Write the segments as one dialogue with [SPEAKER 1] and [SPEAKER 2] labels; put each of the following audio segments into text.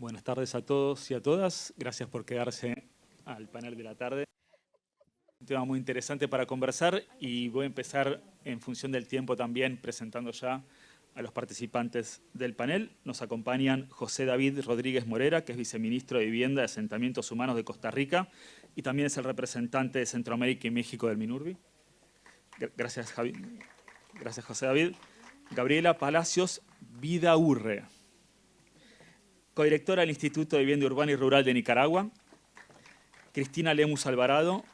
[SPEAKER 1] Buenas tardes a todos y a todas. Gracias por quedarse al panel de la tarde. Un tema muy interesante para conversar y voy a empezar en función del tiempo también presentando ya a los participantes del panel. Nos acompañan José David Rodríguez Morera, que es viceministro de Vivienda y Asentamientos Humanos de Costa Rica y también es el representante de Centroamérica y México del MINURBI. Gracias, Javi. Gracias, José David. Gabriela Palacios Vidaurre, codirectora del Instituto de Vivienda Urbana y Rural de Nicaragua. Cristina Lemus Alvarado,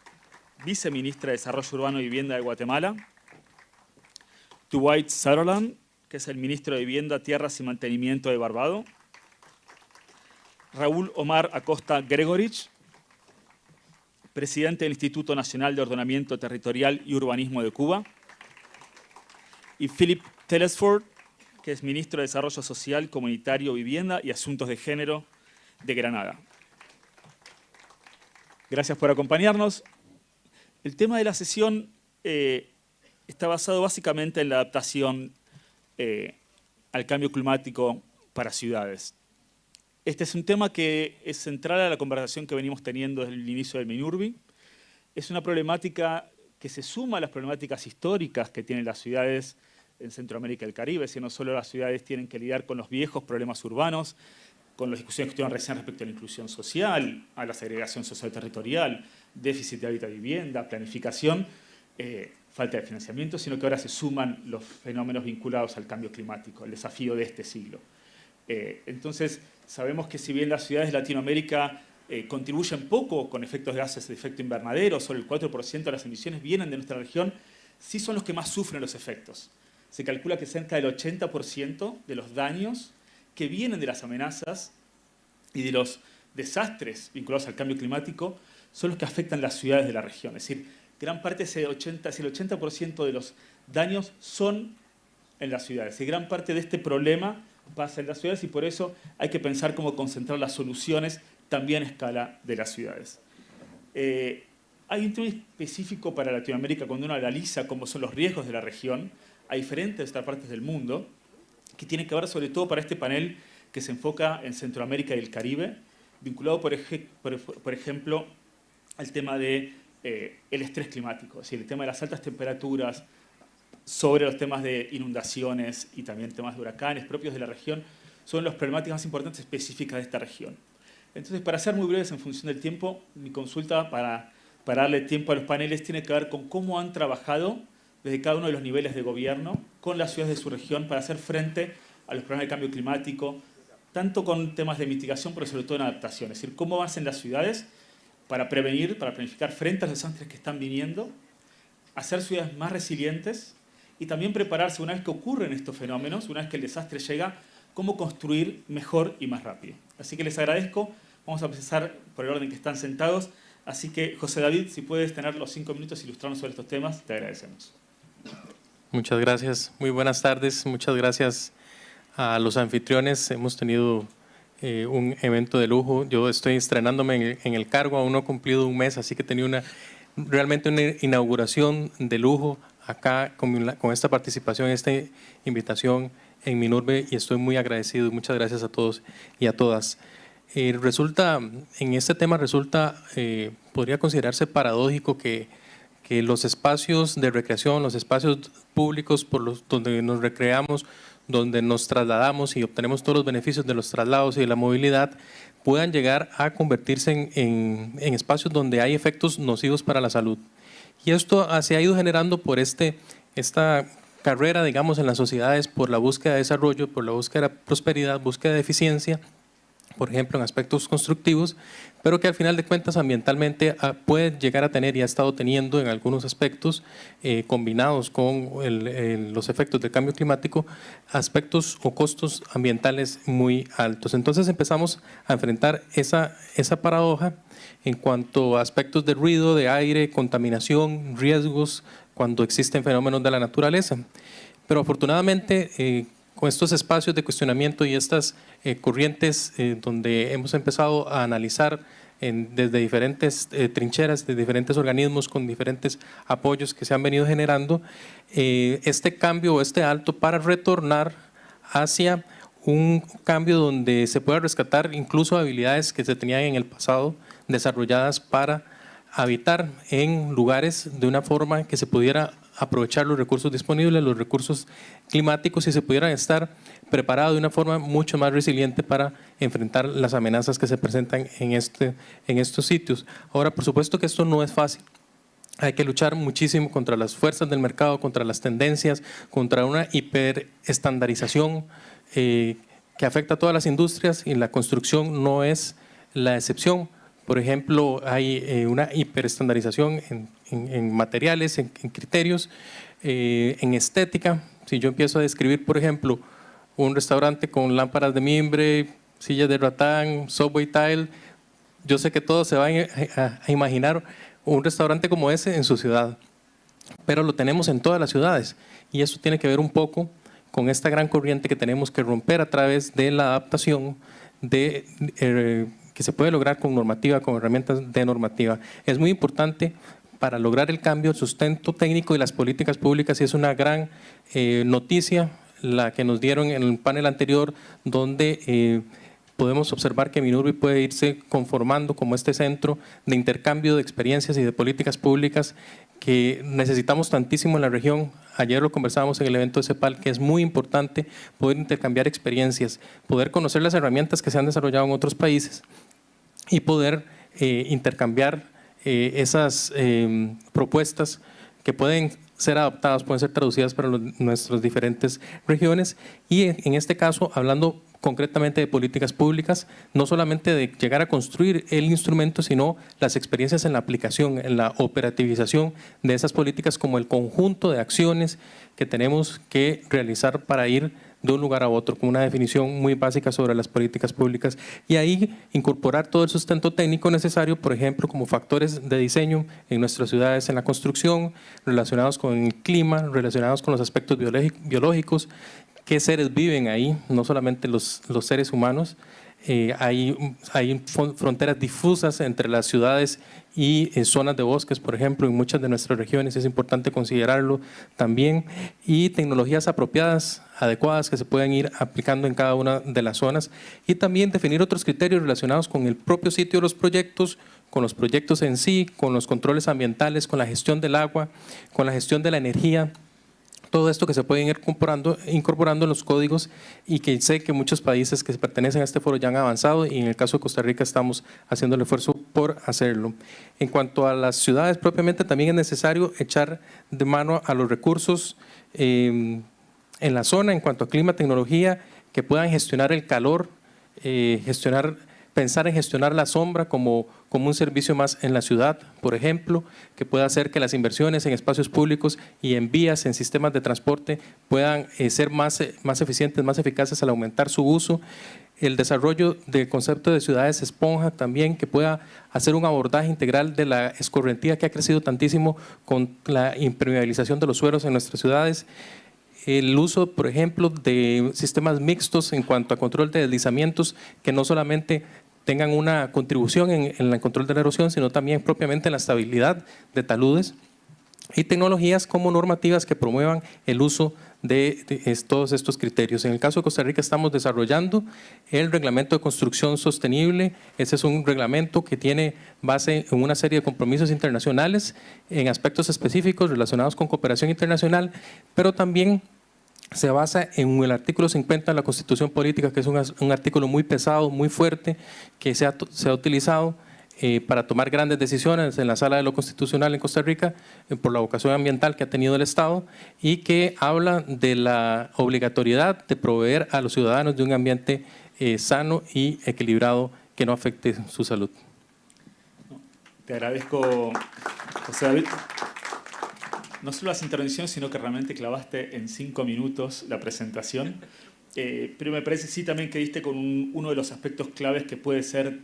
[SPEAKER 1] viceministra de Desarrollo Urbano y Vivienda de Guatemala. Dwight Sutherland, que es el ministro de Vivienda, Tierras y Mantenimiento de Barbados. Raúl Omar Acosta Gregorich, presidente del Instituto Nacional de Ordenamiento Territorial y Urbanismo de Cuba. Y Philip Telesford, que es ministro de Desarrollo Social, Comunitario, Vivienda y Asuntos de Género de Granada. Gracias por acompañarnos. El tema de la sesión está basado básicamente en la adaptación al cambio climático para ciudades. Este es un tema que es central a la conversación que venimos teniendo desde el inicio del MINURBI. Es una problemática que se suma a las problemáticas históricas que tienen las ciudades en Centroamérica y el Caribe, si no solo las ciudades tienen que lidiar con los viejos problemas urbanos, con las discusiones que estuvieron recién respecto a la inclusión social, a la segregación socioterritorial, déficit de hábitat y vivienda, planificación, falta de financiamiento, sino que ahora se suman los fenómenos vinculados al cambio climático, el desafío de este siglo. Entonces, sabemos que si bien las ciudades de Latinoamérica contribuyen poco con efectos de gases de efecto invernadero, solo el 4% de las emisiones vienen de nuestra región, sí son los que más sufren los efectos. Se calcula que cerca del 80% de los daños que vienen de las amenazas y de los desastres vinculados al cambio climático son los que afectan las ciudades de la región. Es decir, gran parte, si el 80% de los daños son en las ciudades. Y gran parte de este problema pasa en las ciudades y por eso hay que pensar cómo concentrar las soluciones también a escala de las ciudades. Hay un tema específico para Latinoamérica cuando uno analiza cómo son los riesgos de la región a diferentes otras partes del mundo, que tiene que ver sobre todo para este panel que se enfoca en Centroamérica y el Caribe, vinculado, por ejemplo, al tema del estrés climático, es decir, el tema de las altas temperaturas, sobre los temas de inundaciones y también temas de huracanes propios de la región, son las problemáticas más importantes específicas de esta región. Entonces, para ser muy breves en función del tiempo, mi consulta para darle tiempo a los paneles tiene que ver con cómo han trabajado desde cada uno de los niveles de gobierno con las ciudades de su región para hacer frente a los problemas de cambio climático, tanto con temas de mitigación, pero sobre todo en adaptación. Es decir, cómo hacen las ciudades para prevenir, para planificar frente a los desastres que están viniendo, hacer ciudades más resilientes y también prepararse una vez que ocurren estos fenómenos, una vez que el desastre llega, cómo construir mejor y más rápido. Así que les agradezco. Vamos a empezar por el orden que están sentados. Así que, José David, si puedes tener los 5 minutos e ilustrarnos sobre estos temas, te agradecemos.
[SPEAKER 2] Muchas gracias. Muy buenas tardes. Muchas gracias a los anfitriones. Hemos tenido un evento de lujo. Yo estoy estrenándome en el cargo, aún no he cumplido un mes, así que he tenido realmente una inauguración de lujo acá con esta participación, esta invitación en MINURBI y estoy muy agradecido. Muchas gracias a todos y a todas. En este tema podría considerarse paradójico que los espacios de recreación, los espacios públicos donde nos recreamos, donde nos trasladamos y obtenemos todos los beneficios de los traslados y de la movilidad, puedan llegar a convertirse en espacios donde hay efectos nocivos para la salud. Y esto se ha ido generando por esta carrera, digamos, en las sociedades por la búsqueda de desarrollo, por la búsqueda de prosperidad, búsqueda de eficiencia, por ejemplo, en aspectos constructivos, pero que al final de cuentas ambientalmente puede llegar a tener y ha estado teniendo en algunos aspectos, combinados con los efectos del cambio climático, aspectos o costos ambientales muy altos. Entonces empezamos a enfrentar esa paradoja en cuanto a aspectos de ruido, de aire, contaminación, riesgos, cuando existen fenómenos de la naturaleza. Pero afortunadamente, con estos espacios de cuestionamiento y estas corrientes donde hemos empezado a analizar desde diferentes trincheras, de diferentes organismos con diferentes apoyos que se han venido generando, este cambio o este alto para retornar hacia un cambio donde se pueda rescatar incluso habilidades que se tenían en el pasado desarrolladas para habitar en lugares de una forma que se pudiera aprovechar los recursos disponibles, los recursos climáticos, y se pudieran estar preparados de una forma mucho más resiliente para enfrentar las amenazas que se presentan en estos sitios. Ahora, por supuesto que esto no es fácil. Hay que luchar muchísimo contra las fuerzas del mercado, contra las tendencias, contra una hiperestandarización que afecta a todas las industrias, y la construcción no es la excepción. Por ejemplo, hay una hiperestandarización en materiales, en criterios, en estética. Si yo empiezo a describir, por ejemplo, un restaurante con lámparas de mimbre, sillas de ratán, subway tile, yo sé que todos se van a imaginar un restaurante como ese en su ciudad, pero lo tenemos en todas las ciudades, y eso tiene que ver un poco con esta gran corriente que tenemos que romper a través de la adaptación que se puede lograr con normativa, con herramientas de normativa. Es muy importante para lograr el cambio, el sustento técnico y las políticas públicas, y es una gran noticia la que nos dieron en el panel anterior, donde podemos observar que Minurbi puede irse conformando como este centro de intercambio de experiencias y de políticas públicas que necesitamos tantísimo en la región. Ayer lo conversábamos en el evento de CEPAL, que es muy importante poder intercambiar experiencias, poder conocer las herramientas que se han desarrollado en otros países y poder intercambiar esas propuestas que pueden ser adaptadas, pueden ser traducidas para nuestras diferentes regiones, y en este caso, hablando concretamente de políticas públicas, no solamente de llegar a construir el instrumento, sino las experiencias en la aplicación, en la operativización de esas políticas, como el conjunto de acciones que tenemos que realizar para ir de un lugar a otro, con una definición muy básica sobre las políticas públicas, y ahí incorporar todo el sustento técnico necesario, por ejemplo, como factores de diseño en nuestras ciudades, en la construcción, relacionados con el clima, relacionados con los aspectos biológicos, qué seres viven ahí, no solamente los seres humanos. Hay fronteras difusas entre las ciudades y zonas de bosques, por ejemplo, en muchas de nuestras regiones, es importante considerarlo también, y tecnologías apropiadas, adecuadas, que se pueden ir aplicando en cada una de las zonas, y también definir otros criterios relacionados con el propio sitio de los proyectos, con los proyectos en sí, con los controles ambientales, con la gestión del agua, con la gestión de la energía. Todo esto que se pueden ir incorporando en los códigos, y que sé que muchos países que pertenecen a este foro ya han avanzado, y en el caso de Costa Rica estamos haciendo el esfuerzo por hacerlo. En cuanto a las ciudades propiamente, también es necesario echar de mano a los recursos en la zona, en cuanto a clima, tecnología, que puedan gestionar el calor, pensar en gestionar la sombra como un servicio más en la ciudad, por ejemplo, que pueda hacer que las inversiones en espacios públicos y en vías, en sistemas de transporte, puedan ser más eficientes, más eficaces al aumentar su uso. El desarrollo del concepto de ciudades esponja también, que pueda hacer un abordaje integral de la escorrentía que ha crecido tantísimo con la impermeabilización de los suelos en nuestras ciudades. El uso, por ejemplo, de sistemas mixtos en cuanto a control de deslizamientos, que no solamente tengan una contribución en el control de la erosión, sino también propiamente en la estabilidad de taludes, y tecnologías como normativas que promuevan el uso de todos estos criterios. En el caso de Costa Rica estamos desarrollando el Reglamento de Construcción Sostenible. Ese es un reglamento que tiene base en una serie de compromisos internacionales en aspectos específicos relacionados con cooperación internacional, pero también se basa en el artículo 50 de la Constitución Política, que es un artículo muy pesado, muy fuerte, que se ha utilizado para tomar grandes decisiones en la Sala de lo Constitucional en Costa Rica por la vocación ambiental que ha tenido el Estado, y que habla de la obligatoriedad de proveer a los ciudadanos de un ambiente sano y equilibrado que no afecte su salud.
[SPEAKER 1] Te agradezco, José David. No solo las intervenciones, sino que realmente clavaste en 5 minutos la presentación. Pero me parece sí también que diste con uno de los aspectos claves que puede ser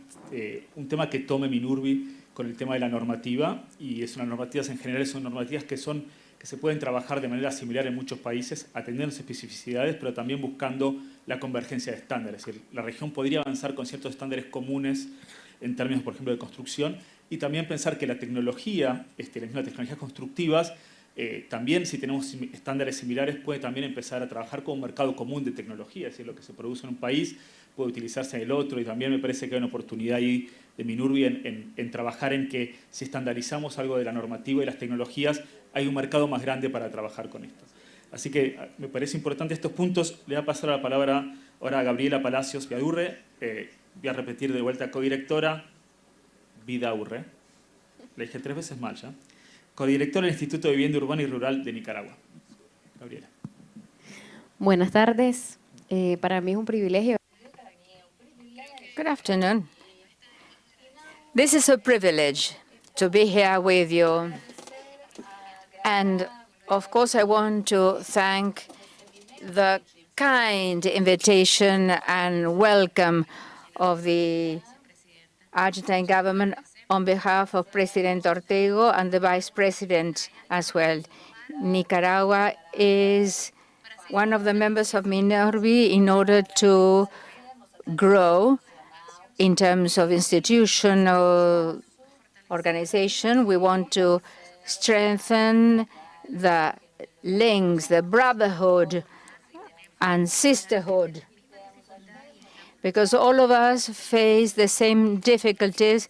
[SPEAKER 1] un tema que tome Minurbi con el tema de la normativa, y es unas normativas en general, son normativas que se pueden trabajar de manera similar en muchos países, atendiendo sus especificidades, pero también buscando la convergencia de estándares. Es decir, la región podría avanzar con ciertos estándares comunes en términos, por ejemplo, de construcción, y también pensar que la tecnología, las mismas tecnologías constructivas, También, si tenemos estándares similares, puede también empezar a trabajar como un mercado común de tecnología, es decir, lo que se produce en un país puede utilizarse en el otro, y también me parece que hay una oportunidad ahí de Minurbi en trabajar en que si estandarizamos algo de la normativa y las tecnologías, hay un mercado más grande para trabajar con esto. Así que me parece importante estos puntos. Le voy a pasar la palabra ahora a Gabriela Palacios Vidaurre. Voy a repetir de vuelta: codirectora Vidaurre. Le dije 3 veces mal ya. Codirectora del Instituto de Vivienda Urbana y Rural de Nicaragua. Gabriela.
[SPEAKER 3] Buenas tardes. Para mí es un privilegio.
[SPEAKER 4] Good afternoon. This is a privilege to be here with you. And of course, I want to thank the kind invitation and welcome of the Argentine government on behalf of President Ortega and the Vice President as well. Nicaragua is one of the members of Minurbi in order to grow in terms of institutional organization. We want to strengthen the links, the brotherhood and sisterhood, because all of us face the same difficulties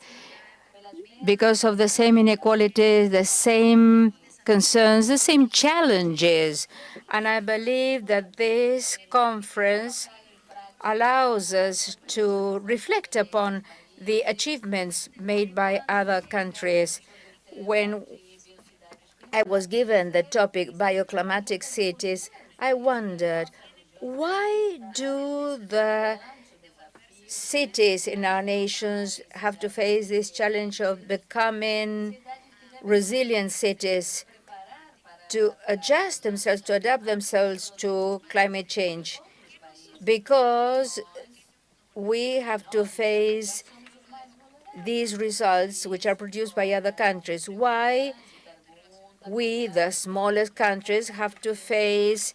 [SPEAKER 4] because of the same inequalities, the same concerns, the same challenges. And I believe that this conference allows us to reflect upon the achievements made by other countries. When I was given the topic bioclimatic cities, I wondered, why do the cities in our nations have to face this challenge of becoming resilient cities, to adjust themselves, to adapt themselves to climate change? Because we have to face these results which are produced by other countries. Why we, the smallest countries, have to face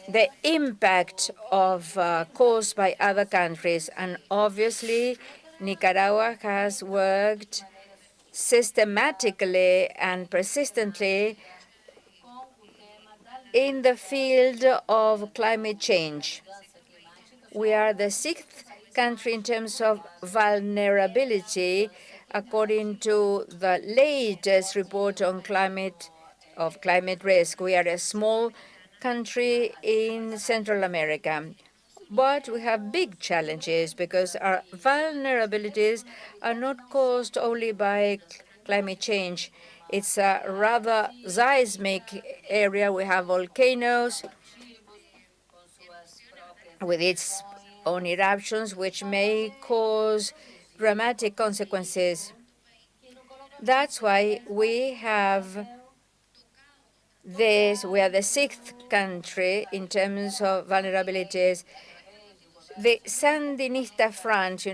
[SPEAKER 4] the impact of caused by other countries? And obviously, Nicaragua has worked systematically and persistently in the field of climate change. We are the 6th country in terms of vulnerability, according to the latest report on climate risk. We are a small country in Central America, but we have big challenges because our vulnerabilities are not caused only by climate change. It's a rather seismic area. We have volcanoes with its own eruptions, which may cause dramatic consequences. That's why we have this. We are the 6th country in terms of vulnerabilities. The Sandinista Front,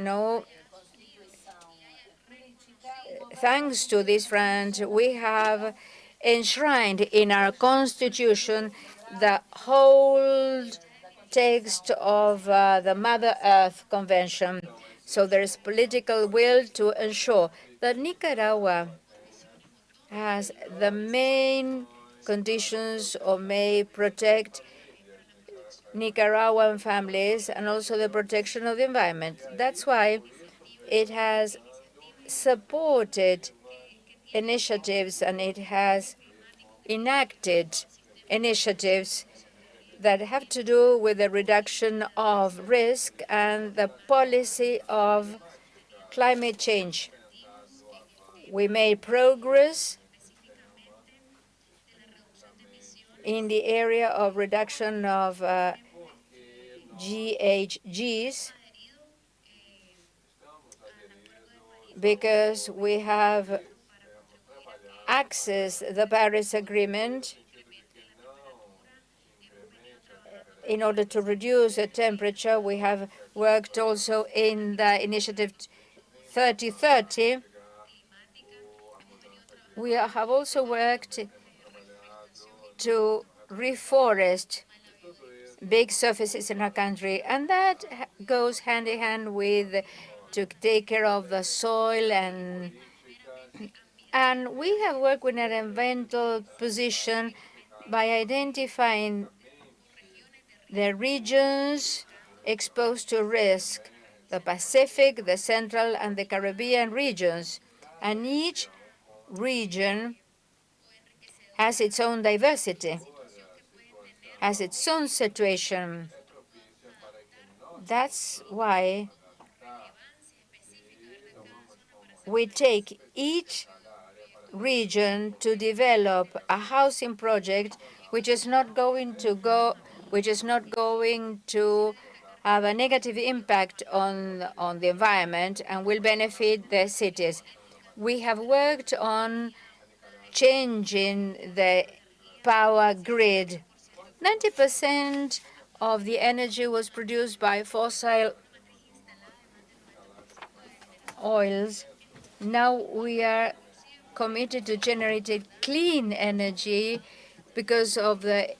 [SPEAKER 4] thanks to this front, we have enshrined in our constitution the whole text of the Mother Earth Convention. So there is political will to ensure that Nicaragua has the main conditions or may protect Nicaraguan families and also the protection of the environment. That's why it has supported initiatives and it has enacted initiatives that have to do with the reduction of risk and the policy of climate change. We made progress in the area of reduction of GHGs because we have accessed the Paris Agreement in order to reduce the temperature. We have worked also in the initiative 3030. We have also worked to reforest big surfaces in our country, and that goes hand in hand with to take care of the soil and And we have worked with an environmental position by identifying the regions exposed to risk, the Pacific, the Central, and the Caribbean regions. And each region has its own diversity, has its own situation. That's why we take each region to develop a housing project which is not going to have a negative impact on the environment and will benefit the cities. We have worked on changing the power grid. 90% of the energy was produced by fossil oils. Now we are committed to generating clean energy because of the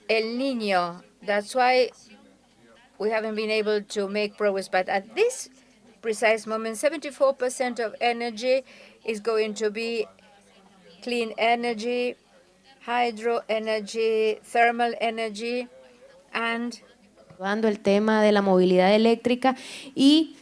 [SPEAKER 4] El Niño. That's why we haven't been able to make progress. But at this precise moment, 74% of energy is going to be clean energy, hydro energy, thermal energy, and
[SPEAKER 3] el tema de la movilidad eléctrica y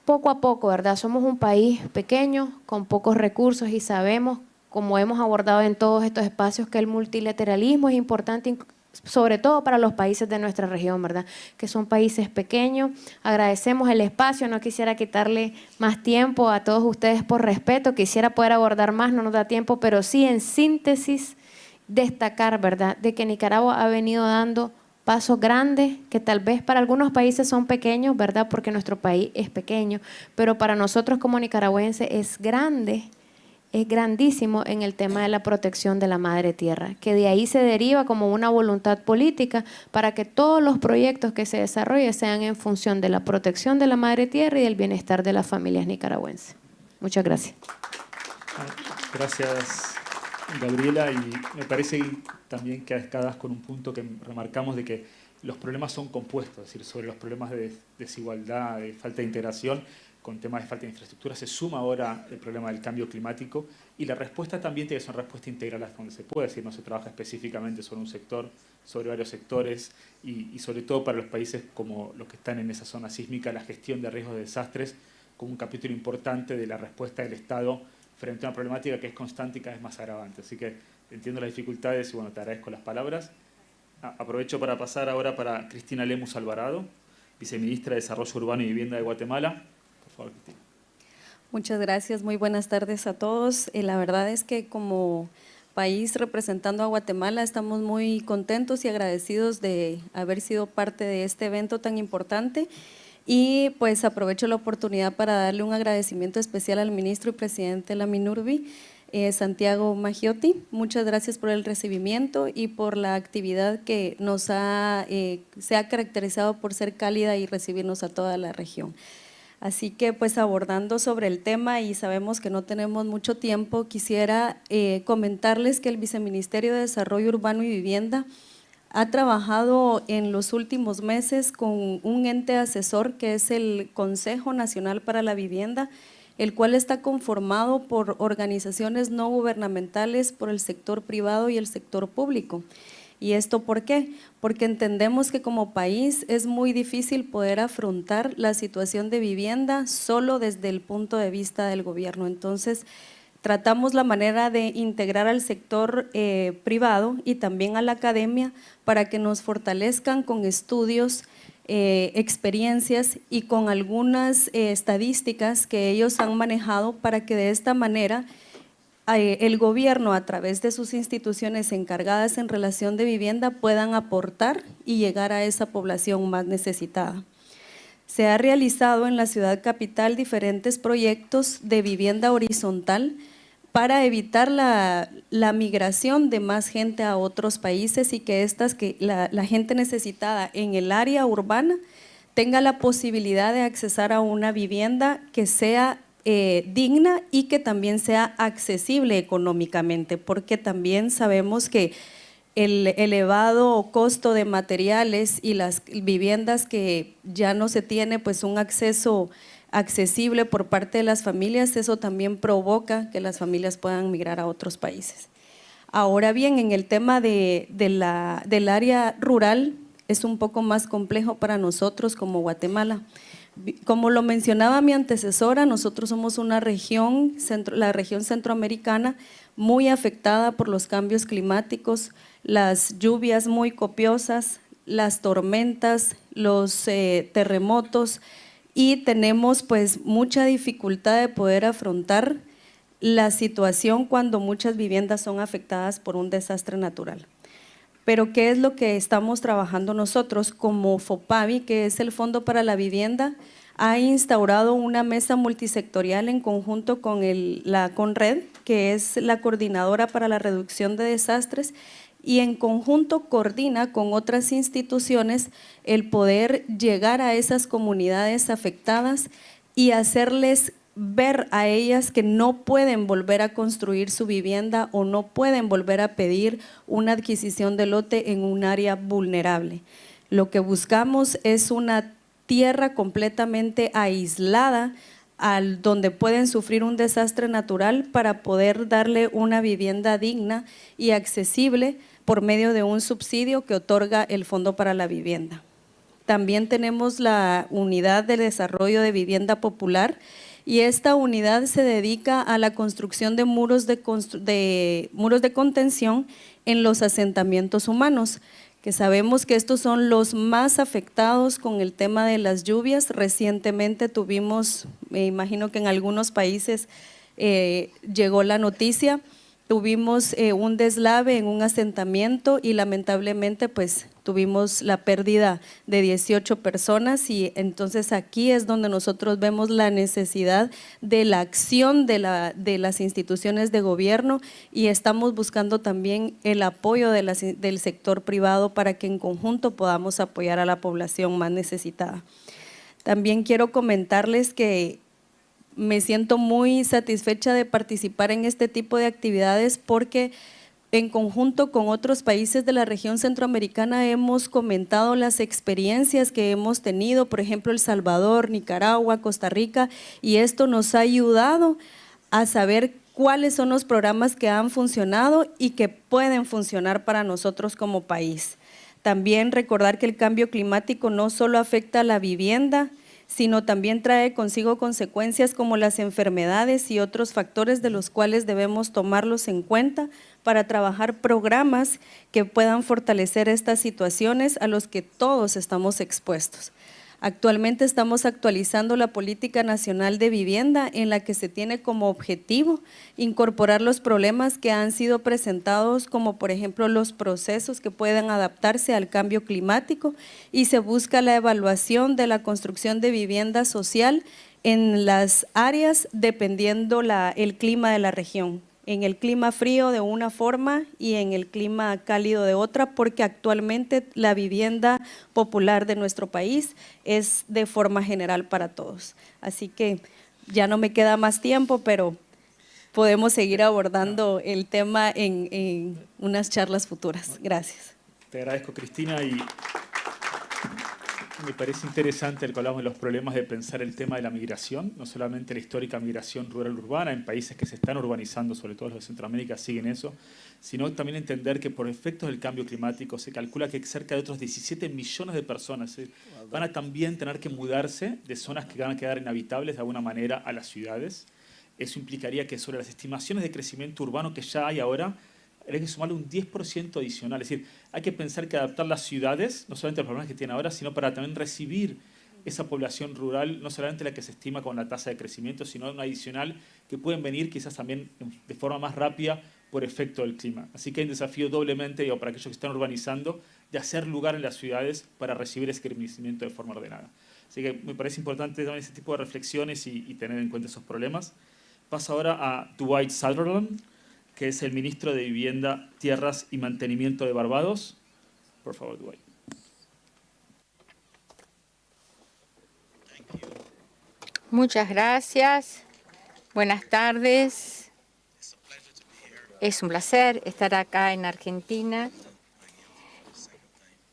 [SPEAKER 3] poco a poco, ¿verdad? Somos un país pequeño, con pocos recursos y sabemos, como hemos abordado en todos estos espacios, que el multilateralismo es importante, sobre todo para los países de nuestra región, ¿verdad? Que son países pequeños. Agradecemos el espacio, no quisiera quitarle más tiempo a todos ustedes por respeto, quisiera poder abordar más, no nos da tiempo, pero sí en síntesis destacar, ¿verdad?, de que Nicaragua ha venido dando pasos grandes que tal vez para algunos países son pequeños, ¿verdad?, porque nuestro país es pequeño, pero para nosotros como nicaragüenses es grande, es grandísimo en el tema de la protección de la madre tierra, que de ahí se deriva como una voluntad política para que todos los proyectos que se desarrollen sean en función de la protección de la madre tierra y del bienestar de las familias nicaragüenses. Muchas gracias.
[SPEAKER 1] Gracias, Gabriela, y me parece también que das con un punto que remarcamos de que los problemas son compuestos, es decir, sobre los problemas de desigualdad, de falta de integración, con temas de falta de infraestructura, se suma ahora el problema del cambio climático y la respuesta también tiene que ser una respuesta integral hasta donde se puede, es decir, no se trabaja específicamente sobre un sector, sobre varios sectores y sobre todo para los países como los que están en esa zona sísmica, la gestión de riesgos de desastres como un capítulo importante de la respuesta del Estado frente a una problemática que es constante y cada vez más agravante. Así que entiendo las dificultades y bueno, te agradezco las palabras. Aprovecho para pasar ahora para Cristina Lemus Alvarado, viceministra de Desarrollo Urbano y Vivienda de Guatemala. Por favor, Cristina.
[SPEAKER 5] Muchas gracias, muy buenas tardes a todos. La verdad es que como país representando a Guatemala estamos muy contentos y agradecidos de haber sido parte de este evento tan importante. Y pues aprovecho la oportunidad para darle un agradecimiento especial al ministro y presidente de la MINURBI, Santiago Maggiotti. Muchas gracias por el recibimiento y por la actividad que se ha caracterizado por ser cálida y recibirnos a toda la región. Así que pues abordando sobre el tema y sabemos que no tenemos mucho tiempo, quisiera comentarles que el Viceministerio de Desarrollo Urbano y Vivienda ha trabajado en los últimos meses con un ente asesor que es el Consejo Nacional para la Vivienda, el cual está conformado por organizaciones no gubernamentales, por el sector privado y el sector público. ¿Y esto por qué? Porque entendemos que como país es muy difícil poder afrontar la situación de vivienda solo desde el punto de vista del gobierno. Entonces, tratamos la manera de integrar al sector privado y también a la academia para que nos fortalezcan con estudios, experiencias y con algunas estadísticas que ellos han manejado para que de esta manera el gobierno a través de sus instituciones encargadas en relación de vivienda puedan aportar y llegar a esa población más necesitada. Se ha realizado en la ciudad capital diferentes proyectos de vivienda horizontal para evitar la migración de más gente a otros países y que la gente necesitada en el área urbana tenga la posibilidad de accesar a una vivienda que sea digna y que también sea accesible económicamente, porque también sabemos que el elevado costo de materiales y las viviendas que ya no se tiene pues un acceso accesible por parte de las familias, eso también provoca que las familias puedan migrar a otros países. Ahora bien, en el tema del área rural es un poco más complejo para nosotros como Guatemala. Como lo mencionaba mi antecesora, nosotros somos una región, la región centroamericana, muy afectada por los cambios climáticos, las lluvias muy copiosas, las tormentas, los terremotos, y tenemos pues mucha dificultad de poder afrontar la situación cuando muchas viviendas son afectadas por un desastre natural. Pero ¿qué es lo que estamos trabajando nosotros? Como FOPAVI, que es el Fondo para la Vivienda, ha instaurado una mesa multisectorial en conjunto con la CONRED, que es la coordinadora para la reducción de desastres, y en conjunto coordina con otras instituciones el poder llegar a esas comunidades afectadas y hacerles ver a ellas que no pueden volver a construir su vivienda o no pueden volver a pedir una adquisición de lote en un área vulnerable. Lo que buscamos es una tierra completamente aislada donde pueden sufrir un desastre natural para poder darle una vivienda digna y accesible por medio de un subsidio que otorga el Fondo para la Vivienda. También tenemos la Unidad de Desarrollo de Vivienda Popular, y esta unidad se dedica a la construcción de muros de contención en los asentamientos humanos, que sabemos que estos son los más afectados con el tema de las lluvias. Recientemente tuvimos, me imagino que en algunos países llegó la noticia, tuvimos un deslave en un asentamiento y lamentablemente pues tuvimos la pérdida de 18 personas, y entonces aquí es donde nosotros vemos la necesidad de la acción de las instituciones de gobierno, y estamos buscando también el apoyo del sector privado para que en conjunto podamos apoyar a la población más necesitada. También quiero comentarles que me siento muy satisfecha de participar en este tipo de actividades porque en conjunto con otros países de la región centroamericana hemos comentado las experiencias que hemos tenido, por ejemplo El Salvador, Nicaragua, Costa Rica, y esto nos ha ayudado a saber cuáles son los programas que han funcionado y que pueden funcionar para nosotros como país. También recordar que el cambio climático no solo afecta a la vivienda, sino también trae consigo consecuencias como las enfermedades y otros factores de los cuales debemos tomarlos en cuenta para trabajar programas que puedan fortalecer estas situaciones a los que todos estamos expuestos. Actualmente estamos actualizando la Política Nacional de Vivienda, en la que se tiene como objetivo incorporar los problemas que han sido presentados, como por ejemplo los procesos que puedan adaptarse al cambio climático, y se busca la evaluación de la construcción de vivienda social en las áreas dependiendo el clima de la región. En el clima frío de una forma y en el clima cálido de otra, porque actualmente la vivienda popular de nuestro país es de forma general para todos. Así que ya no me queda más tiempo, pero podemos seguir abordando el tema en unas charlas futuras. Gracias.
[SPEAKER 1] Te agradezco, Cristina, y me parece interesante el que hablamos de los problemas de pensar el tema de la migración, no solamente la histórica migración rural-urbana en países que se están urbanizando, sobre todo los de Centroamérica siguen eso, sino también entender que por efectos del cambio climático se calcula que cerca de otros 17 millones de personas van a también tener que mudarse de zonas que van a quedar inhabitables de alguna manera a las ciudades. Eso implicaría que sobre las estimaciones de crecimiento urbano que ya hay ahora, hay que sumarle un 10% adicional. Es decir, hay que pensar que adaptar las ciudades, no solamente a los problemas que tienen ahora, sino para también recibir esa población rural, no solamente la que se estima con la tasa de crecimiento, sino una adicional que pueden venir quizás también de forma más rápida por efecto del clima. Así que hay un desafío doblemente, para aquellos que están urbanizando, de hacer lugar en las ciudades para recibir ese crecimiento de forma ordenada. Así que me parece importante también ese tipo de reflexiones y tener en cuenta esos problemas. Paso ahora a Dwight Sutherland, que es el ministro de Vivienda, Tierras y Mantenimiento de Barbados. Por favor, Dwight.
[SPEAKER 4] Muchas gracias. Buenas tardes. Es un placer estar acá en Argentina.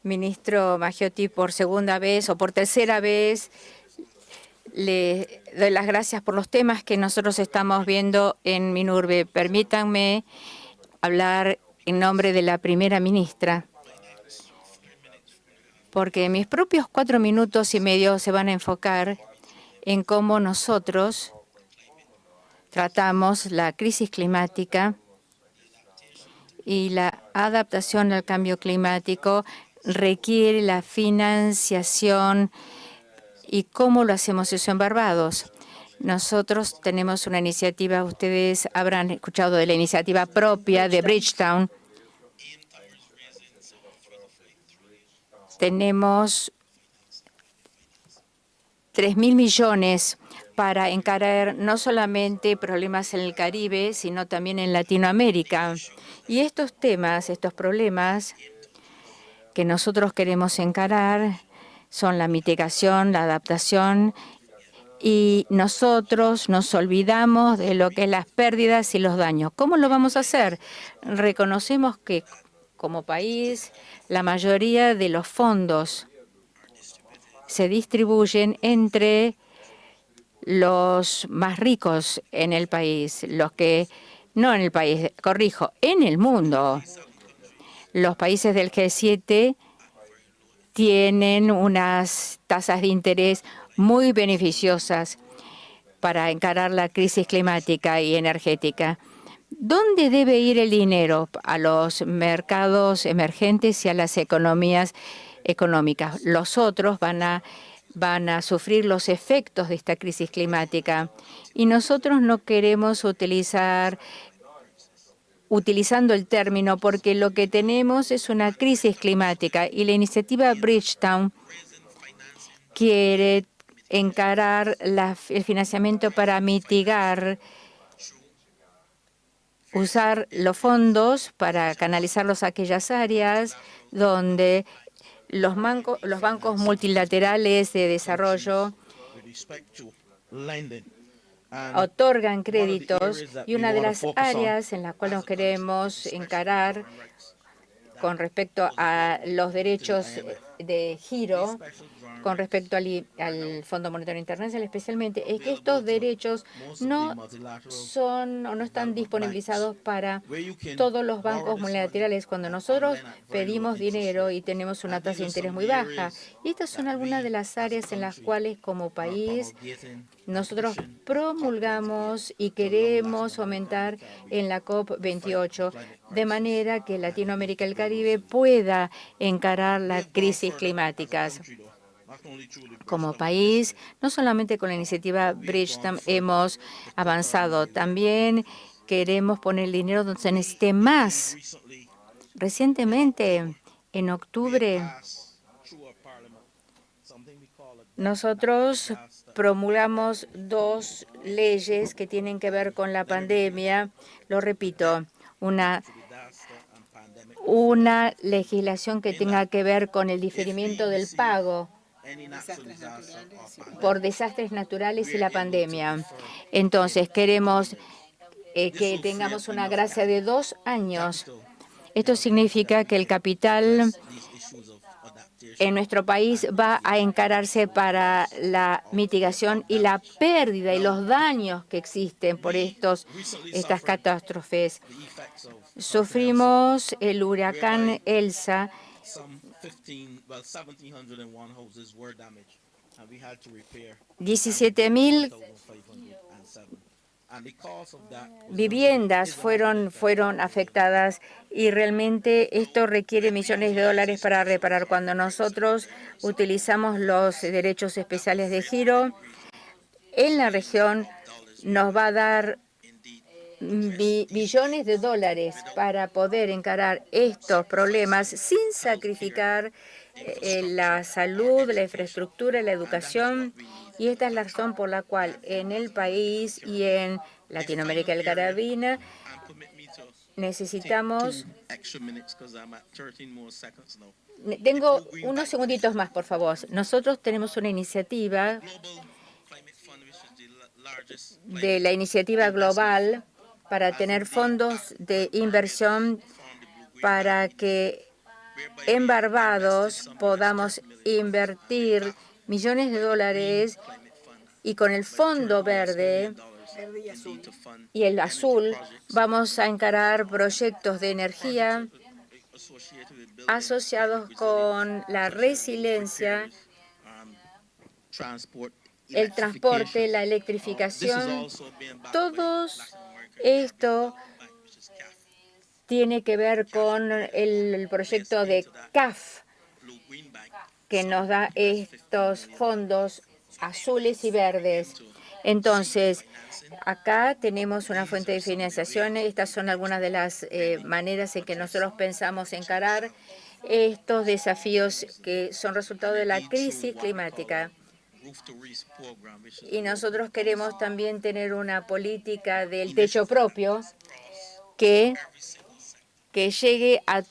[SPEAKER 4] Ministro Maggiotti, por segunda vez o por tercera vez, Le doy las gracias por los temas que nosotros estamos viendo en Minurbe. Permítanme hablar en nombre de la primera ministra, porque mis propios 4 minutos y medio se van a enfocar en cómo nosotros tratamos la crisis climática y la adaptación al cambio climático requiere la financiación y cómo lo hacemos eso en Barbados. Nosotros tenemos una iniciativa, ustedes habrán escuchado de la iniciativa propia de Bridgetown. Tenemos 3.000 millones para encarar no solamente problemas en el Caribe, sino también en Latinoamérica. Y estos temas, estos problemas que nosotros queremos encarar son la mitigación, la adaptación, y nosotros nos olvidamos de lo que es las pérdidas y los daños. ¿Cómo lo vamos a hacer? Reconocemos que como país la mayoría de los fondos se distribuyen entre los más ricos en el país, los que, no en el país, corrijo, en el mundo. Los países del G7 tienen unas tasas de interés muy beneficiosas para encarar la crisis climática y energética. ¿Dónde debe ir el dinero? A los mercados emergentes y a las economías económicas. Los otros van a sufrir los efectos de esta crisis climática. Y nosotros no queremos utilizando el término porque lo que tenemos es una crisis climática y la iniciativa Bridgetown quiere encarar el financiamiento para mitigar, usar los fondos para canalizarlos a aquellas áreas donde los bancos multilaterales de desarrollo otorgan créditos, y una de las áreas en las cuales nos queremos encarar con respecto a los derechos de giro, con respecto al Fondo Monetario Internacional especialmente, es que estos derechos no son o no están disponibilizados para todos los bancos multilaterales. Cuando nosotros pedimos dinero y tenemos una tasa de interés muy baja, y estas son algunas de las áreas en las cuales como país nosotros promulgamos y queremos aumentar en la COP28, de manera que Latinoamérica y el Caribe pueda encarar las crisis climáticas. Como país, no solamente con la iniciativa Bridgetown hemos avanzado, también queremos poner el dinero donde se necesite más. Recientemente, en octubre, nosotros promulgamos 2 leyes que tienen que ver con la pandemia. Lo repito, una legislación que tenga que ver con el diferimiento del pago por desastres naturales y la pandemia. Entonces, queremos que tengamos una gracia de 2 años. Esto significa que el capital en nuestro país va a encararse para la mitigación y la pérdida y los daños que existen por estas catástrofes. Sufrimos el huracán Elsa. 17.000 viviendas fueron afectadas y realmente esto requiere millones de dólares para reparar. Cuando nosotros utilizamos los derechos especiales de giro en la región, nos va a dar billones de dólares para poder encarar estos problemas sin sacrificar la salud, la infraestructura, la educación. Y esta es la razón por la cual en el país y en Latinoamérica y el Caribe necesitamos... Tengo unos segunditos más, por favor. Nosotros tenemos una iniciativa de la iniciativa global para tener fondos de inversión para que en Barbados podamos invertir millones de dólares Y con el Fondo Verde y el azul vamos a encarar proyectos de energía asociados con la resiliencia, el transporte, la electrificación. Todo esto tiene que ver con el proyecto de CAF, que nos da estos fondos azules y verdes. Entonces, acá tenemos una fuente de financiación. Estas son algunas de las maneras en que nosotros pensamos encarar estos desafíos que son resultado de la crisis climática. Y nosotros queremos también tener una política del techo propio que llegue a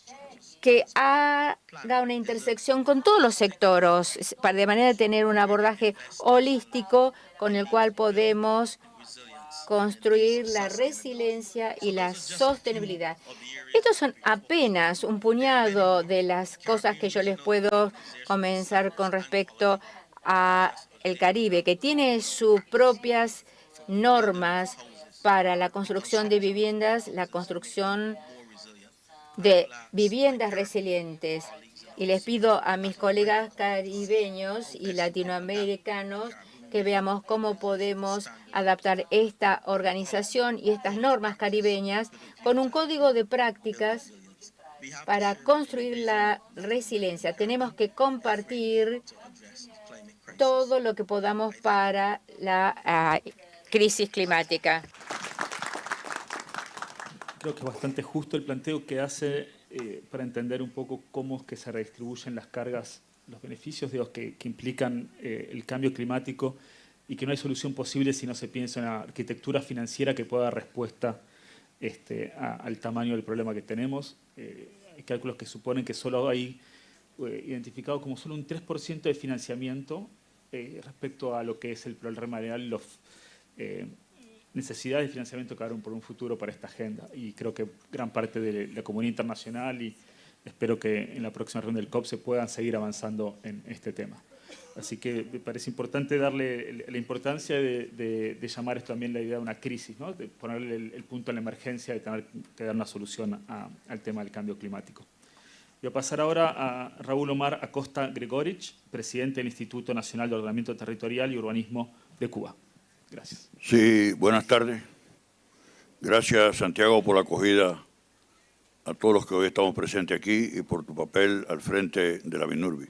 [SPEAKER 4] que haga una intersección con todos los sectores, de manera de tener un abordaje holístico con el cual podemos construir la resiliencia y la sostenibilidad. Estos son apenas un puñado de las cosas que yo les puedo comenzar con respecto a el Caribe, que tiene sus propias normas para la construcción de viviendas, la construcción de viviendas resilientes. Y les pido a mis colegas caribeños y latinoamericanos que veamos cómo podemos adaptar esta organización y estas normas caribeñas con un código de prácticas para construir la resiliencia. Tenemos que compartir todo lo que podamos para la crisis climática.
[SPEAKER 1] Creo que es bastante justo el planteo que hace para entender un poco cómo es que se redistribuyen las cargas, los beneficios de los que implican el cambio climático y que no hay solución posible si no se piensa en una arquitectura financiera que pueda dar respuesta al tamaño del problema que tenemos. Hay cálculos que suponen que solo hay identificado como solo un 3% de financiamiento respecto a lo que es el problema real, los necesidades de financiamiento que habrá por un futuro para esta agenda. Y creo que gran parte de la comunidad internacional y espero que en la próxima reunión del COP se puedan seguir avanzando en este tema. Así que me parece importante darle la importancia de llamar esto también la idea de una crisis, ¿no? De ponerle el punto en la emergencia de tener que dar una solución al tema del cambio climático. Voy a pasar ahora a Raúl Omar Acosta Gregorich, presidente del Instituto Nacional de Ordenamiento Territorial y Urbanismo de Cuba. Gracias.
[SPEAKER 6] Sí, buenas tardes. Gracias, Santiago, por la acogida a todos los que hoy estamos presentes aquí y por tu papel al frente de la BINURBI.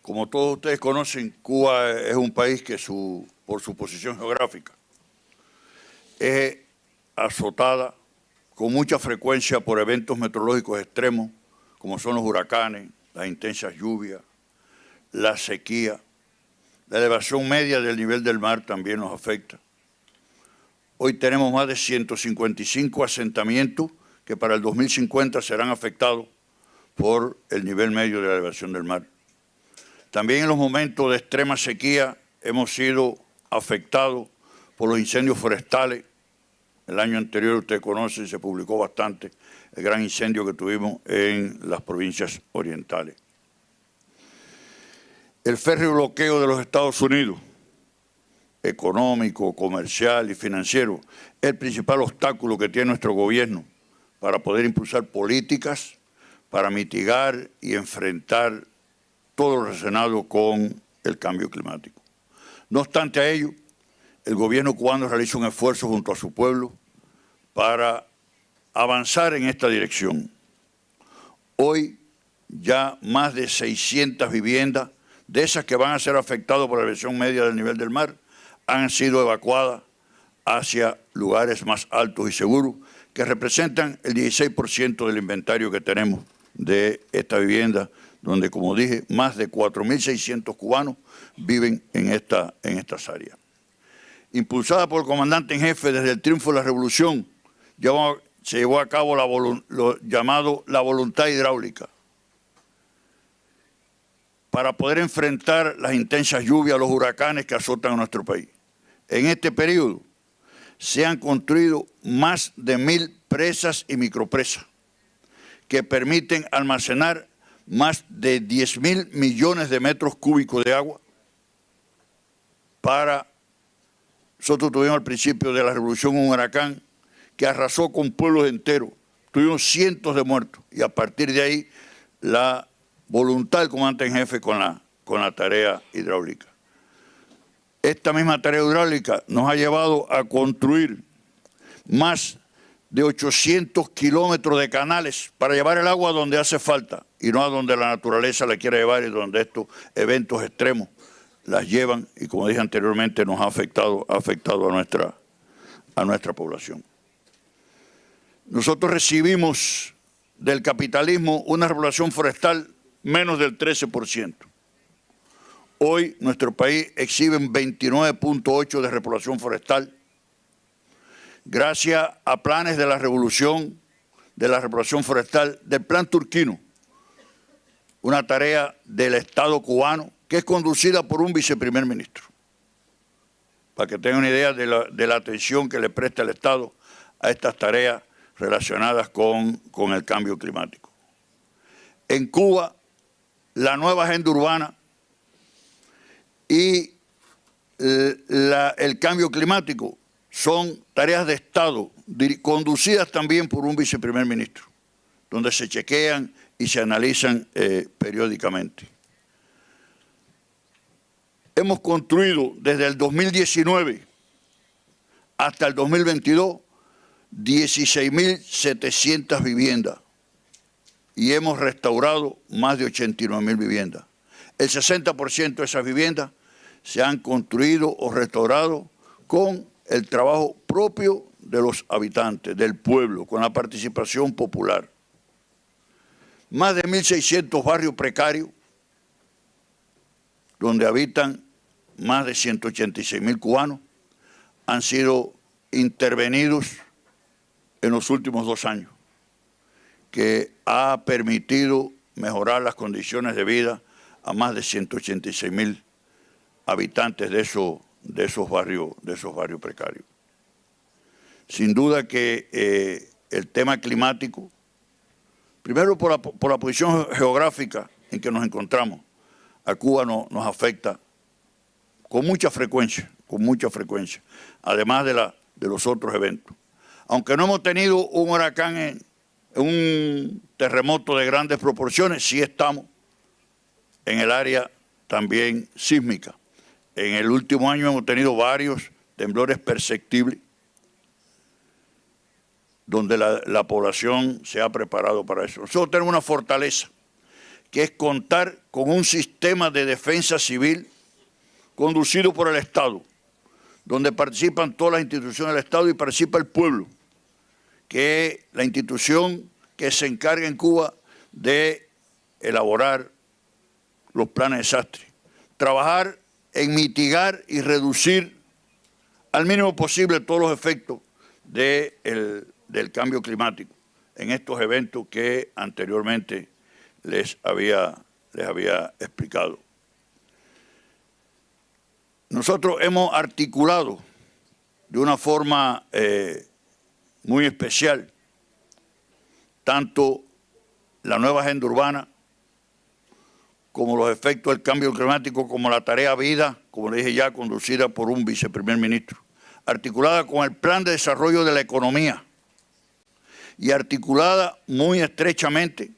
[SPEAKER 6] Como todos ustedes conocen, Cuba es un país que por su posición geográfica es azotada con mucha frecuencia por eventos meteorológicos extremos, como son los huracanes, las intensas lluvias, la sequía. La elevación media del nivel del mar también nos afecta. Hoy tenemos más de 155 asentamientos que para el 2050 serán afectados por el nivel medio de la elevación del mar. También en los momentos de extrema sequía hemos sido afectados por los incendios forestales. El año anterior, usted conoce, se publicó bastante el gran incendio que tuvimos en las provincias orientales. El férreo bloqueo de los Estados Unidos, económico, comercial y financiero, es el principal obstáculo que tiene nuestro gobierno para poder impulsar políticas para mitigar y enfrentar todo lo relacionado con el cambio climático. No obstante a ello, el gobierno cubano realiza un esfuerzo junto a su pueblo para avanzar en esta dirección. Hoy ya más de 600 viviendas de esas que van a ser afectadas por la elevación media del nivel del mar han sido evacuadas hacia lugares más altos y seguros, que representan el 16% del inventario que tenemos de esta vivienda, donde, como dije, más de 4.600 cubanos viven en estas áreas. Impulsada por el comandante en jefe desde el triunfo de la revolución, se llevó a cabo lo llamado la voluntad hidráulica, para poder enfrentar las intensas lluvias, los huracanes que azotan a nuestro país. En este periodo se han construido más de 1.000 presas y micropresas que permiten almacenar más de 10.000 millones de metros cúbicos de agua Nosotros tuvimos al principio de la revolución un huracán que arrasó con pueblos enteros. Tuvimos cientos de muertos y a partir de ahí la voluntad del comandante en jefe con la tarea hidráulica. Esta misma tarea hidráulica nos ha llevado a construir más de 800 kilómetros de canales para llevar el agua donde hace falta y no a donde la naturaleza la quiere llevar y donde estos eventos extremos las llevan y, como dije anteriormente, nos ha afectado a nuestra población. Nosotros recibimos del capitalismo una repoblación forestal menos del 13%. Hoy nuestro país exhibe un 29.8% de repoblación forestal gracias a planes de la revolución de la repoblación forestal del Plan Turquino, una tarea del Estado cubano que es conducida por un viceprimer ministro, para que tengan una idea de la atención que le presta el Estado a estas tareas relacionadas con el cambio climático. En Cuba, la nueva agenda urbana y el cambio climático son tareas de Estado conducidas también por un viceprimer ministro, donde se chequean y se analizan periódicamente. Hemos construido desde el 2019 hasta el 2022 16.700 viviendas y hemos restaurado más de 89.000 viviendas. El 60% de esas viviendas se han construido o restaurado con el trabajo propio de los habitantes, del pueblo, con la participación popular. Más de 1.600 barrios precarios, donde habitan más de 186.000 cubanos, han sido intervenidos en los últimos 2 años, que ha permitido mejorar las condiciones de vida a más de 186.000 habitantes de esos barrios precarios. Sin duda que el tema climático, primero por la posición geográfica en que nos encontramos, a Cuba nos afecta con mucha frecuencia, además de los otros eventos. Aunque no hemos tenido un huracán, un terremoto de grandes proporciones, sí estamos en el área también sísmica. En el último año hemos tenido varios temblores perceptibles, donde la población se ha preparado para eso. Nosotros tenemos una fortaleza, que es contar con un sistema de defensa civil conducido por el Estado, donde participan todas las instituciones del Estado y participa el pueblo, que es la institución que se encarga en Cuba de elaborar los planes de desastre, trabajar en mitigar y reducir al mínimo posible todos los efectos del cambio climático en estos eventos que anteriormente les había explicado. Nosotros hemos articulado de una forma muy especial tanto la nueva agenda urbana como los efectos del cambio climático, como la tarea vida, como le dije ya, conducida por un viceprimer ministro, articulada con el plan de desarrollo de la economía y articulada muy estrechamente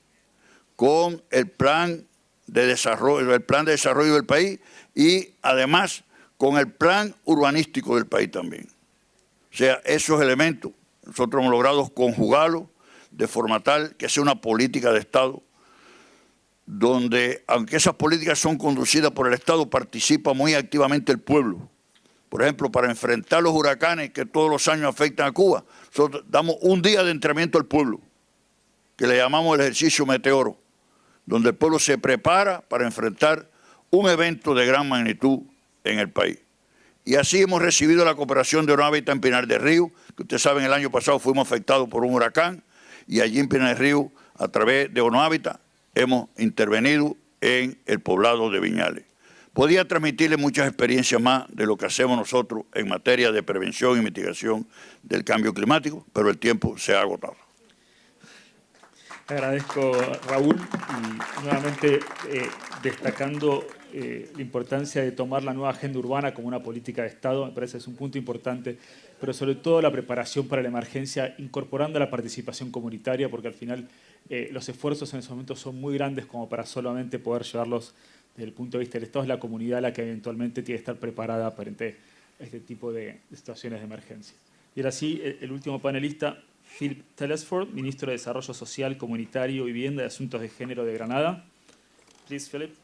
[SPEAKER 6] con el plan de desarrollo del país y además con el plan urbanístico del país también. O sea, esos elementos nosotros hemos logrado conjugarlos de forma tal que sea una política de Estado donde, aunque esas políticas son conducidas por el Estado, participa muy activamente el pueblo. Por ejemplo, para enfrentar los huracanes que todos los años afectan a Cuba, nosotros damos un día de entrenamiento al pueblo, que le llamamos el ejercicio Meteoro, donde el pueblo se prepara para enfrentar un evento de gran magnitud en el país. Y así hemos recibido la cooperación de ONAVITA en Pinar del Río, que ustedes saben el año pasado fuimos afectados por un huracán, y allí en Pinar del Río, a través de ONAVITA, hemos intervenido en el poblado de Viñales. Podía transmitirle muchas experiencias más de lo que hacemos nosotros en materia de prevención y mitigación del cambio climático, pero el tiempo se ha agotado.
[SPEAKER 1] Agradezco, Raúl, y nuevamente destacando la importancia de tomar la nueva agenda urbana como una política de Estado, me parece que es un punto importante, pero sobre todo la preparación para la emergencia, incorporando la participación comunitaria, porque al final los esfuerzos en ese momento son muy grandes como para solamente poder llevarlos desde el punto de vista del Estado. Es la comunidad la que eventualmente tiene que estar preparada frente a este tipo de situaciones de emergencia. Y ahora sí, el último panelista, Philip Telesford, Ministro de Desarrollo Social, Comunitario, Vivienda y Asuntos de Género de Granada. Please, Philip.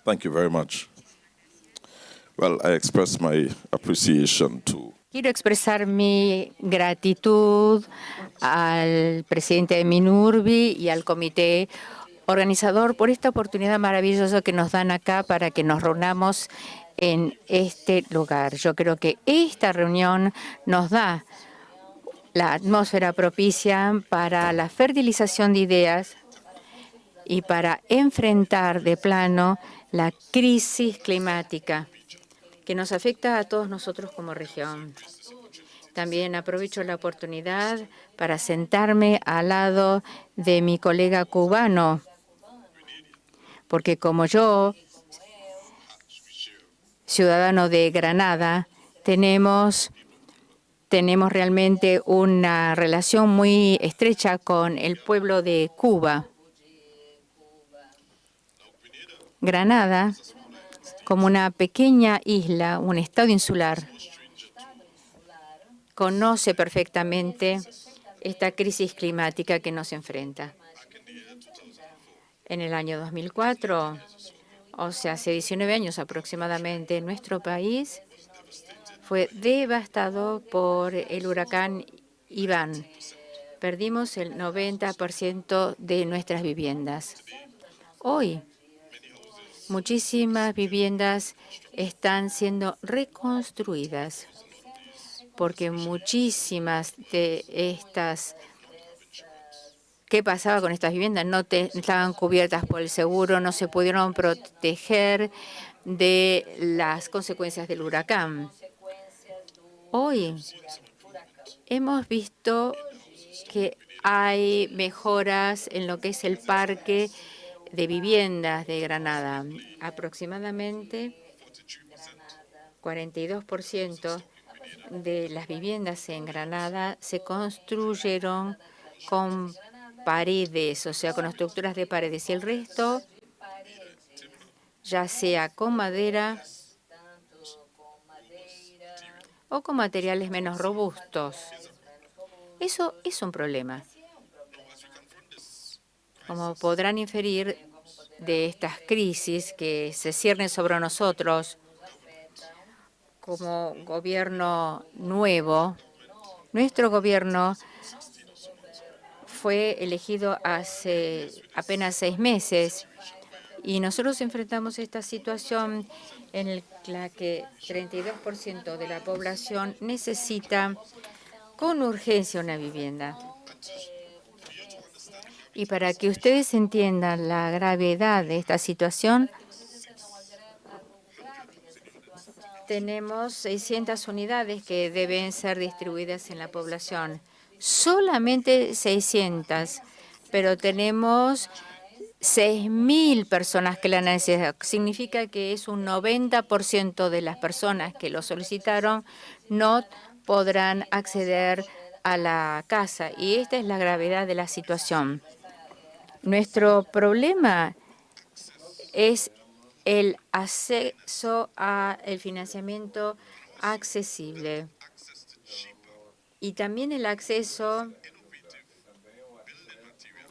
[SPEAKER 7] Thank you very much. Well, I express my appreciation to
[SPEAKER 4] Quiero expresar mi gratitud al presidente de MINURBI y al comité organizador por esta oportunidad maravillosa que nos dan acá para que nos reunamos en este lugar. Yo creo que esta reunión nos da la atmósfera propicia para la fertilización de ideas y para enfrentar de plano la crisis climática que nos afecta a todos nosotros como región. También aprovecho la oportunidad para sentarme al lado de mi colega cubano, porque como yo, ciudadano de Granada, tenemos realmente una relación muy estrecha con el pueblo de Cuba. Granada, como una pequeña isla, un estado insular, conoce perfectamente esta crisis climática que nos enfrenta. En el año 2004, o sea, hace 19 años aproximadamente, nuestro país fue devastado por el huracán Iván. Perdimos el 90% de nuestras viviendas. Hoy, muchísimas viviendas están siendo reconstruidas porque muchísimas de estas... ¿Qué pasaba con estas viviendas? No estaban cubiertas por el seguro, no se pudieron proteger de las consecuencias del huracán. Hoy hemos visto que hay mejoras en lo que es el parque de viviendas de Granada. Aproximadamente 42% de las viviendas en Granada se construyeron con paredes, o sea, con estructuras de paredes, y el resto, ya sea con madera o con materiales menos robustos. Eso es un problema. Como podrán inferir de estas crisis que se ciernen sobre nosotros, como gobierno nuevo, nuestro gobierno fue elegido hace apenas 6 meses y nosotros enfrentamos esta situación en la que 32% de la población necesita con urgencia una vivienda. Y para que ustedes entiendan la gravedad de esta situación, tenemos 600 unidades que deben ser distribuidas en la población. Solamente 600, pero tenemos 6.000 personas que la necesitan. Significa que es un 90% de las personas que lo solicitaron no podrán acceder a la casa. Y esta es la gravedad de la situación. Nuestro problema es el acceso al financiamiento accesible y también el acceso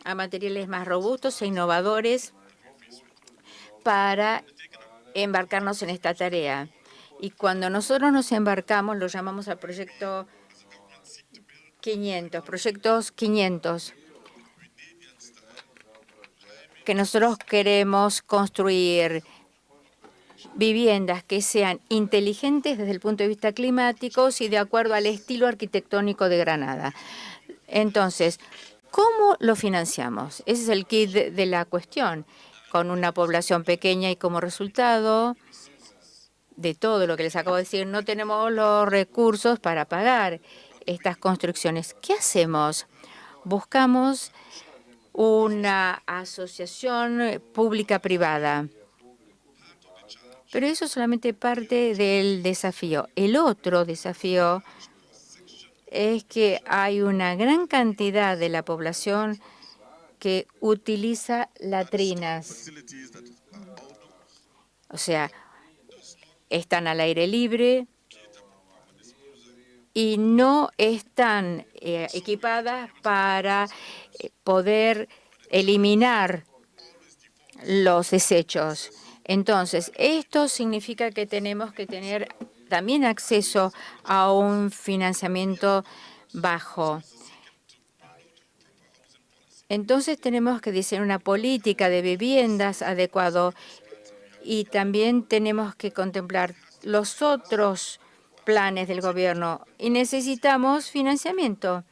[SPEAKER 4] a materiales más robustos e innovadores para embarcarnos en esta tarea. Y cuando nosotros nos embarcamos, lo llamamos al proyecto 500, proyectos 500, que nosotros queremos construir viviendas que sean inteligentes desde el punto de vista climático y de acuerdo al estilo arquitectónico de Granada. Entonces, ¿cómo lo financiamos? Ese es el kit de la cuestión. Con una población pequeña y como resultado de todo lo que les acabo de decir, no tenemos los recursos para pagar estas construcciones. ¿Qué hacemos? Buscamos una asociación pública-privada. Pero eso es solamente parte del desafío. El otro desafío es que hay una gran cantidad de la población que utiliza latrinas. O sea, están al aire libre y no están equipadas para poder eliminar los desechos. Entonces, esto significa que tenemos que tener también acceso a un financiamiento bajo. Entonces, tenemos que diseñar una política de viviendas adecuada y también tenemos que contemplar los otros planes del gobierno y necesitamos financiamiento.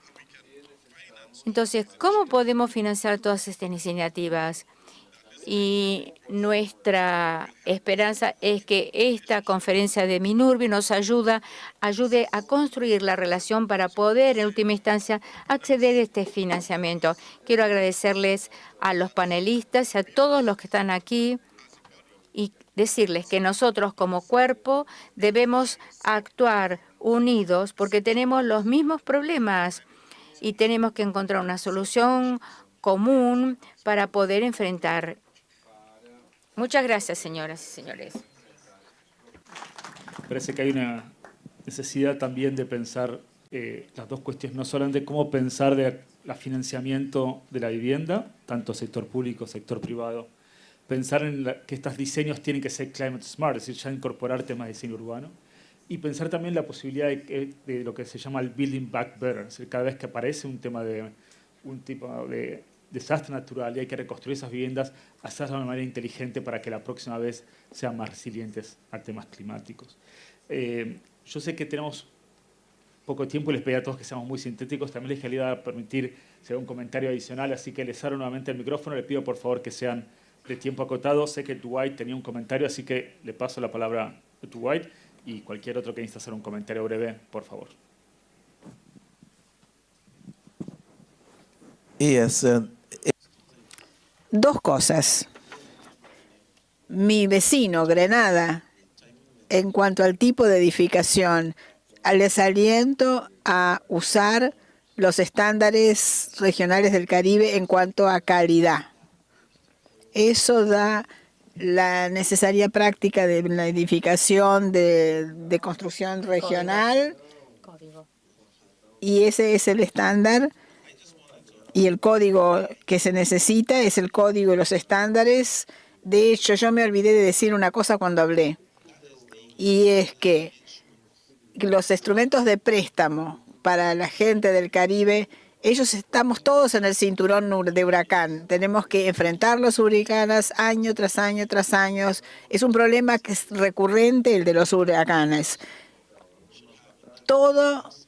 [SPEAKER 4] Entonces, ¿cómo podemos financiar todas estas iniciativas? Y nuestra esperanza es que esta conferencia de MINURBI nos ayude a construir la relación para poder, en última instancia, acceder a este financiamiento. Quiero agradecerles a los panelistas y a todos los que están aquí y decirles que nosotros como cuerpo debemos actuar unidos porque tenemos los mismos problemas y tenemos que encontrar una solución común para poder enfrentar. Muchas gracias, señoras y señores.
[SPEAKER 1] Parece que hay una necesidad también de pensar las dos cuestiones, no solamente cómo pensar de el financiamiento de la vivienda, tanto sector público, sector privado, pensar en que estos diseños tienen que ser climate smart, es decir, ya incorporar temas de diseño urbano, y pensar también la posibilidad de lo que se llama el building back better, es decir, cada vez que aparece un tema de un tipo de desastre natural y hay que reconstruir esas viviendas, hacerlo de una manera inteligente para que la próxima vez sean más resilientes a temas climáticos. Yo sé que tenemos poco tiempo y les pedí a todos que seamos muy sintéticos. También les quería permitir hacer un comentario adicional, así que les abro nuevamente el micrófono. Les pido por favor que sean de tiempo acotado. Sé que Dwight tenía un comentario, así que le paso la palabra a Dwight y cualquier otro que necesite hacer un comentario breve, por favor.
[SPEAKER 8] Dos cosas. Mi vecino, Grenada, en cuanto al tipo de edificación, les aliento a usar los estándares regionales del Caribe en cuanto a calidad. Eso da la necesaria práctica de la edificación de construcción regional.
[SPEAKER 4] Código.
[SPEAKER 8] Y ese es el estándar. Y el código que se necesita es el código y los estándares. De hecho, yo me olvidé de decir una cosa cuando hablé. Y es que los instrumentos de préstamo para la gente del Caribe, ellos estamos todos en el cinturón de huracán. Tenemos que enfrentar los huracanes año tras año tras año. Es un problema que es recurrente, el de los huracanes. Todos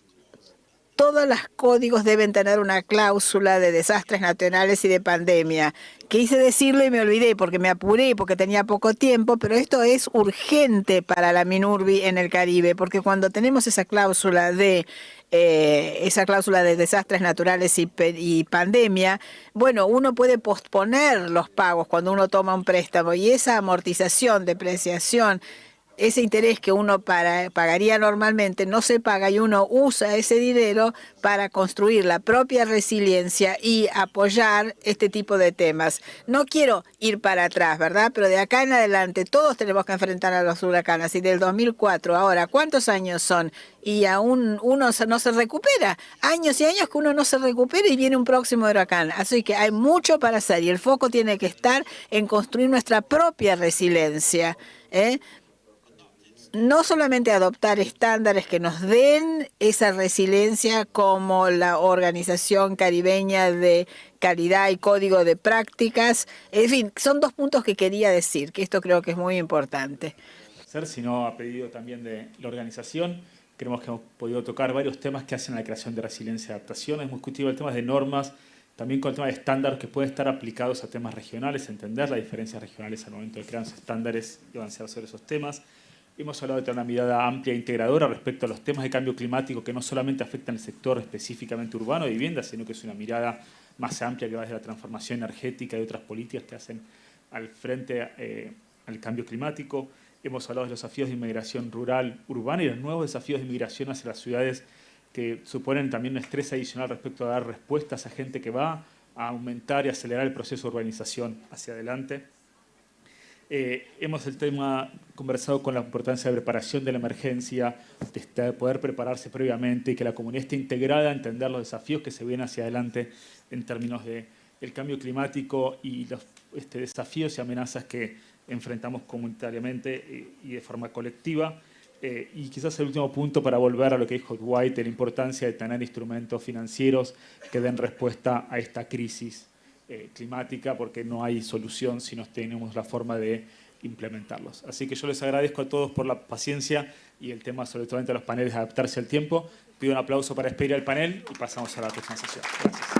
[SPEAKER 8] los códigos deben tener una cláusula de desastres naturales y de pandemia. Quise decirlo y me olvidé porque me apuré, porque tenía poco tiempo, pero esto es urgente para la MINURBI en el Caribe, porque cuando tenemos esa cláusula de desastres naturales y pandemia, bueno, uno puede posponer los pagos cuando uno toma un préstamo y esa amortización, depreciación, ese interés que uno pagaría normalmente no se paga y uno usa ese dinero para construir la propia resiliencia y apoyar este tipo de temas. No quiero ir para atrás, ¿verdad? Pero de acá en adelante todos tenemos que enfrentar a los huracanes. Y del 2004 ahora, ¿cuántos años son? Y aún uno no se recupera. Años y años que uno no se recupera y viene un próximo huracán. Así que hay mucho para hacer y el foco tiene que estar en construir nuestra propia resiliencia, ¿eh? No solamente adoptar estándares que nos den esa resiliencia como la Organización Caribeña de Calidad y Código de Prácticas. En fin, son dos puntos que quería decir, que esto creo que es muy importante.
[SPEAKER 1] Sino a pedido también de la organización, creemos que hemos podido tocar varios temas que hacen la creación de resiliencia y adaptación. Hemos discutido el tema de normas, también con el tema de estándares que pueden estar aplicados a temas regionales, entender las diferencias regionales al momento de crear los estándares y avanzar sobre esos temas. Hemos hablado de tener una mirada amplia e integradora respecto a los temas de cambio climático que no solamente afectan el sector específicamente urbano de vivienda, sino que es una mirada más amplia que va desde la transformación energética y otras políticas que hacen al frente al cambio climático. Hemos hablado de los desafíos de inmigración rural, urbana y los nuevos desafíos de inmigración hacia las ciudades que suponen también un estrés adicional respecto a dar respuestas a gente que va a aumentar y acelerar el proceso de urbanización hacia adelante. Hemos conversado con la importancia de preparación de la emergencia, de poder prepararse previamente y que la comunidad esté integrada a entender los desafíos que se vienen hacia adelante en términos del cambio climático y los desafíos y amenazas que enfrentamos comunitariamente y de forma colectiva. Y quizás el último punto para volver a lo que dijo Dwight, de la importancia de tener instrumentos financieros que den respuesta a esta crisis climática, porque no hay solución si no tenemos la forma de implementarlos. Así que yo les agradezco a todos por la paciencia y el tema, sobre todo entre los paneles, de adaptarse al tiempo. Pido un aplauso para despedir al panel y pasamos a la próxima sesión. Gracias.